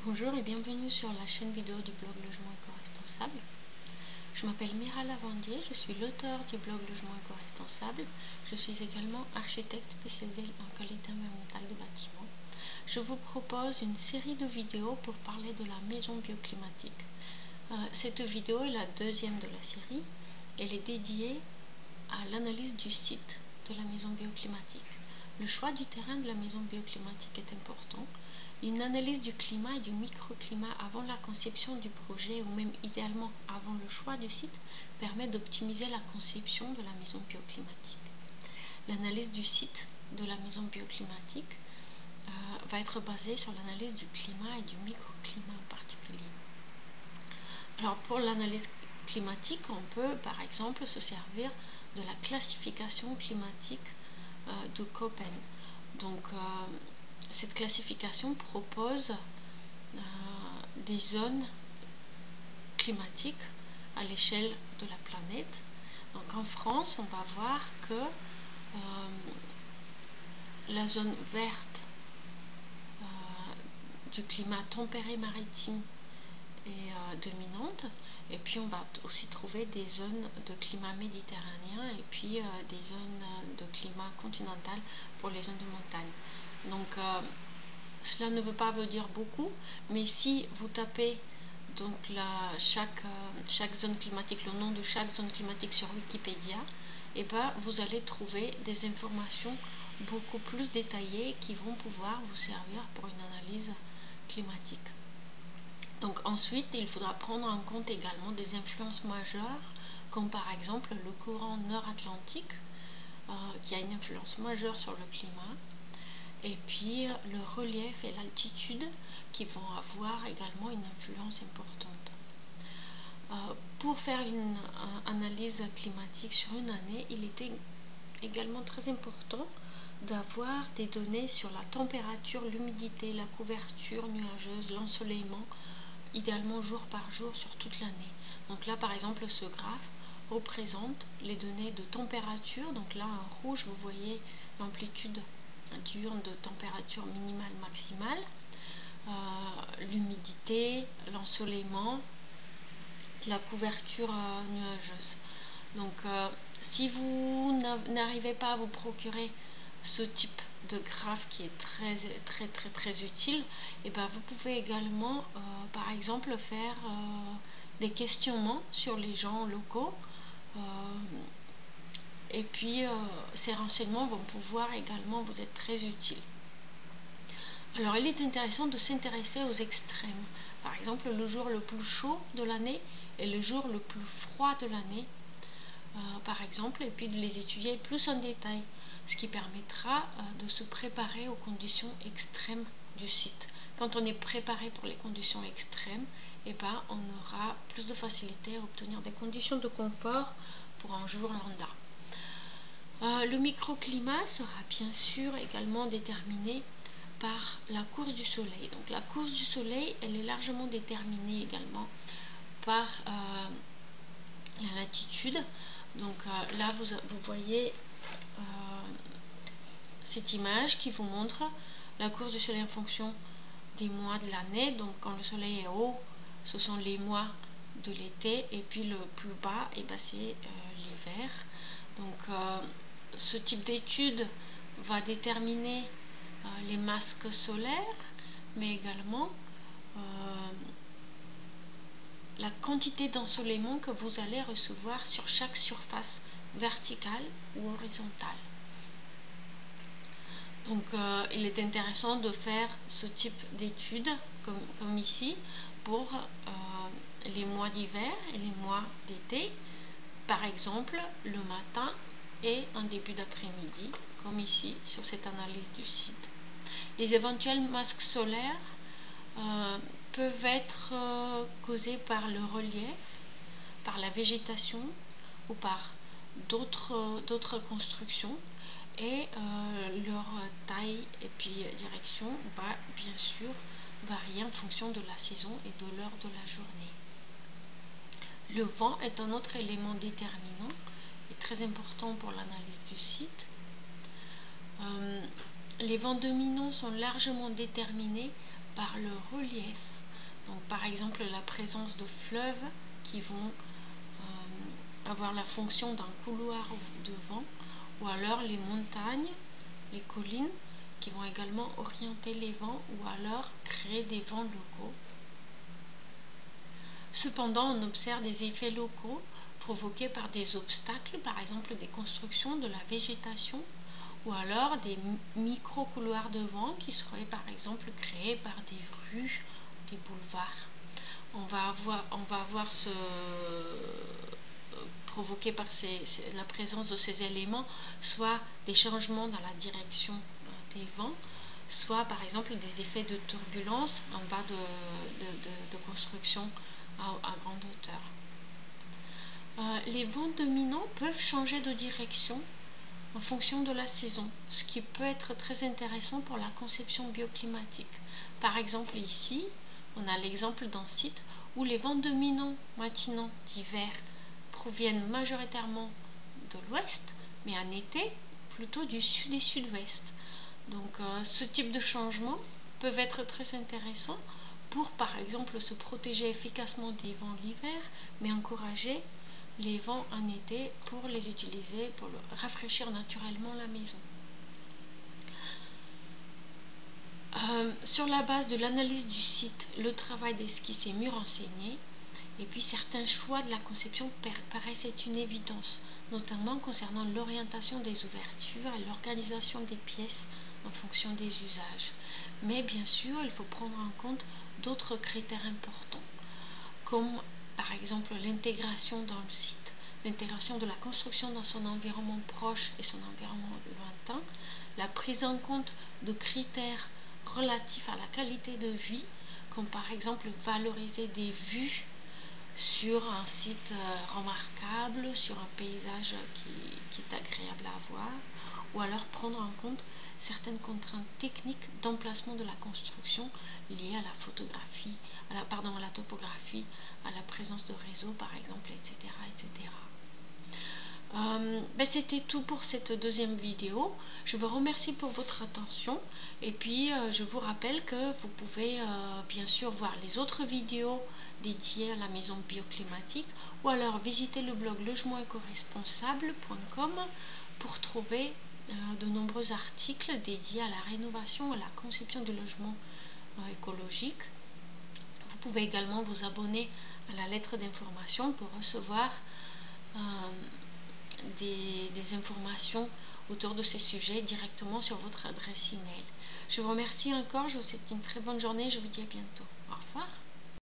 Bonjour et bienvenue sur la chaîne vidéo du blog Logement Éco-Responsable. Je m'appelle Mira Lavandier, je suis l'auteur du blog Logement Éco-Responsable. Je suis également architecte spécialisée en qualité environnementale des bâtiments. Je vous propose une série de vidéos pour parler de la maison bioclimatique. Cette vidéo est la deuxième de la série. Elle est dédiée à l'analyse du site de la maison bioclimatique. Le choix du terrain de la maison bioclimatique est important. Une analyse du climat et du microclimat avant la conception du projet ou même idéalement avant le choix du site permet d'optimiser la conception de la maison bioclimatique. L'analyse du site de la maison bioclimatique va être basée sur l'analyse du climat et du microclimat en particulier. Alors pour l'analyse climatique, on peut par exemple se servir de la classification climatique de Köppen. Donc cette classification propose des zones climatiques à l'échelle de la planète. Donc en France, on va voir que la zone verte du climat tempéré maritime est dominante, et puis on va aussi trouver des zones de climat méditerranéen et puis des zones de climat continental pour les zones de montagne. Donc cela ne veut pas vous dire beaucoup, mais si vous tapez donc chaque zone climatique, le nom de chaque zone climatique sur Wikipédia, et ben, vous allez trouver des informations beaucoup plus détaillées qui vont pouvoir vous servir pour une analyse climatique. Donc ensuite, il faudra prendre en compte également des influences majeures, comme par exemple le courant nord-atlantique, qui a une influence majeure sur le climat, et puis le relief et l'altitude qui vont avoir également une influence importante. Pour faire une analyse climatique sur une année, il était également très important d'avoir des données sur la température, l'humidité, la couverture nuageuse, l'ensoleillement, idéalement jour par jour sur toute l'année. Donc là par exemple ce graphe représente les données de température. Donc là en rouge vous voyez l'amplitude diurne de température minimale maximale, l'humidité, l'ensoleillement, la couverture nuageuse. Donc si vous n'arrivez pas à vous procurer ce type de graphe qui est très utile, et ben vous pouvez également par exemple faire des questionnements sur les gens locaux, et puis ces renseignements vont pouvoir également vous être très utiles. Alors il est intéressant de s'intéresser aux extrêmes, par exemple le jour le plus chaud de l'année et le jour le plus froid de l'année, par exemple, et puis de les étudier plus en détail, ce qui permettra de se préparer aux conditions extrêmes du site. Quand on est préparé pour les conditions extrêmes, et ben, on aura plus de facilité à obtenir des conditions de confort pour un jour lambda. Le microclimat sera bien sûr également déterminé par la course du soleil. Donc la course du soleil, elle est largement déterminée également par la latitude. Donc là vous voyez cette image qui vous montre la course du soleil en fonction des mois de l'année. Donc quand le soleil est haut, ce sont les mois de l'été, et puis le plus bas, et ben, c'est l'hiver. Donc ce type d'étude va déterminer les masques solaires, mais également la quantité d'ensoleillement que vous allez recevoir sur chaque surface verticale ou horizontale. Donc il est intéressant de faire ce type d'étude comme ici pour les mois d'hiver et les mois d'été, par exemple le matin et en début d'après-midi, comme ici sur cette analyse du site. Les éventuels masques solaires peuvent être causés par le relief, par la végétation ou par d'autres constructions, et leur taille et puis direction va bien sûr varier en fonction de la saison et de l'heure de la journée. Le vent est un autre élément déterminant et très important pour l'analyse du site. Les vents dominants sont largement déterminés par le relief Donc par exemple la présence de fleuves qui vont avoir la fonction d'un couloir de vent, ou alors les montagnes, les collines qui vont également orienter les vents ou alors créer des vents locaux. Cependant, on observe des effets locaux provoqués par des obstacles, par exemple des constructions, de la végétation, ou alors des micro-couloirs de vent qui seraient par exemple créés par des rues, des boulevards. On va avoir provoqué par la présence de ces éléments, soit des changements dans la direction des vents, soit par exemple des effets de turbulence en bas de construction à grande hauteur. Les vents dominants peuvent changer de direction en fonction de la saison, ce qui peut être très intéressant pour la conception bioclimatique. Par exemple ici, on a l'exemple d'un site où les vents dominants matinaux d'hiver proviennent majoritairement de l'ouest, mais en été plutôt du sud et sud-ouest. Donc ce type de changements peuvent être très intéressants pour par exemple se protéger efficacement des vents l'hiver, mais encourager les vents en été pour les utiliser pour rafraîchir naturellement la maison. Sur la base de l'analyse du site, le travail d'esquisse est mieux renseigné, et puis certains choix de la conception paraissent être une évidence, notamment concernant l'orientation des ouvertures et l'organisation des pièces en fonction des usages. Mais bien sûr, il faut prendre en compte d'autres critères importants, comme par exemple l'intégration dans le site, l'intégration de la construction dans son environnement proche et son environnement lointain, la prise en compte de critères relatifs à la qualité de vie, comme par exemple valoriser des vues sur un site remarquable, sur un paysage qui est agréable à voir, ou alors prendre en compte certaines contraintes techniques d'emplacement de la construction liées à la photographie, à la topographie, à la présence de réseaux par exemple, etc. etc. C'était tout pour cette deuxième vidéo. Je vous remercie pour votre attention et puis je vous rappelle que vous pouvez bien sûr voir les autres vidéos dédiées à la maison bioclimatique ou alors visiter le blog logementécoresponsable.com pour trouver de nombreux articles dédiés à la rénovation et à la conception du logement écologique. Vous pouvez également vous abonner à la lettre d'information pour recevoir des informations autour de ces sujets directement sur votre adresse email. Je vous remercie encore, je vous souhaite une très bonne journée, je vous dis à bientôt. Au revoir.